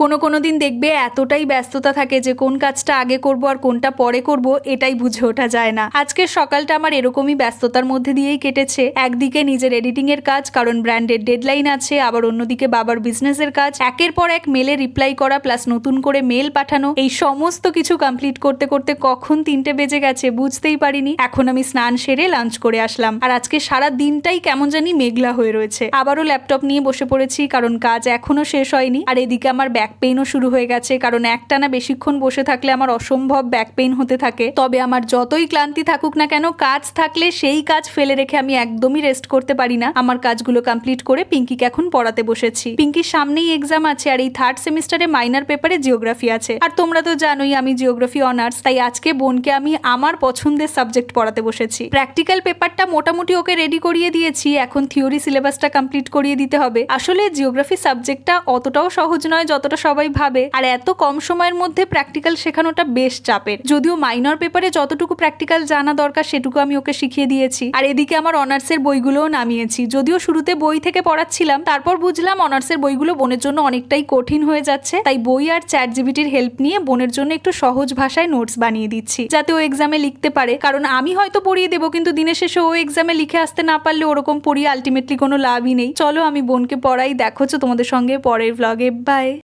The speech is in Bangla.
কোনো দিন দেখবে এতটাই ব্যস্ততা থাকে যে কোন কাজটা আগে করব আর কোনটা পরে করব এটাই বুঝে ওঠা যায় না। আজকের সকালটা আমার এরকমই ব্যস্ততার মধ্যে দিয়েই কেটেছে। একদিকে নিজের এডিটিং এর কাজ, কারণ ব্র্যান্ডের ডেডলাইন আছে, আবার অন্যদিকে বাবার বিজনেসের কাজ, একের পর এক মেলে রিপ্লাই করা, প্লাস নতুন করে মেল পাঠানো, এই সমস্ত কিছু কমপ্লিট করতে করতে কখন 3টে বেজে গেছে বুঝতেই পারিনি। এখন আমি স্নান সেরে লাঞ্চ করে আসলাম, আর আজকে সারা দিনটাই কেমন জানি মেঘলা হয়ে রয়েছে। আবারও ল্যাপটপ নিয়ে বসে পড়েছি, কারণ কাজ এখনো শেষ হয়নি। আর এদিকে আমার ব্যাক পেইনও শুরু হয়ে গেছে, কারণ একটানা বেশিক্ষণ বসে থাকলে আমার অসম্ভব ব্যাক পেইন হতে থাকে। তবে আমার যতই ক্লান্তি থাকুক না কেন, কাজ থাকলে সেই কাজ ফেলে রেখে আমি একদমই রেস্ট করতে পারি না। আমার কাজগুলো কমপ্লিট করে পিঙ্কিকে এখন পড়াতে বসেছি। পিঙ্কির সামনেই এক্সাম আছে, আর এই 3rd সেমিস্টারে মাইনর পেপারে জিওগ্রাফি আছে। আর তোমরা তো জানোই আমি জিওগ্রাফি অনার্স, তাই আজকে বোনকে আমি আমার পছন্দের সাবজেক্ট পড়াতে বসেছি। প্র্যাকটিক্যাল পেপারটা মোটামুটি ওকে রেডি করিয়ে দিয়েছি, এখন থিওরি সিলেবাসটা কমপ্লিট করিয়ে দিতে হবে। আসলে জিওগ্রাফি সাবজেক্টটা অতটাও সহজ নয় যতটা সবাই ভাবে, আর এত কম সময়ের মধ্যে প্র্যাকটিক্যাল শেখানোটা বেশ চাপের। যদিও মাইনর পেপারে যতটুকু প্র্যাকটিক্যাল জানা দরকার সেটুকু আমি ওকে শিখিয়ে দিয়েছি। আর এদিকে আমার অনার্সের বইগুলোও নামিয়েছি। যদিও শুরুতে বই থেকে পড়াচ্ছিলাম, তারপর বুঝলাম অনার্সের বইগুলো বোনের জন্য অনেকটাই কঠিন হয়ে যাচ্ছে, তাই বই আর চ্যাটজিপিটির হেল্প নিয়ে বোনের জন্য একটু সহজ ভাষায় নোটস বানিয়ে দিচ্ছি, যাতে ও এক্সামে লিখতে পারে। কারণ আমি হয়তো পড়িয়ে দেবো, কিন্তু দিনের শেষে ও এক্সামে লিখে আসতে না পারলে ওরকম পড়িয়ে আলটিমেটলি কোনো লাভই নেই। চলো আমি বোনকে পড়াই, দেখো তোমাদের সঙ্গে পরের ব্লগে। বাই।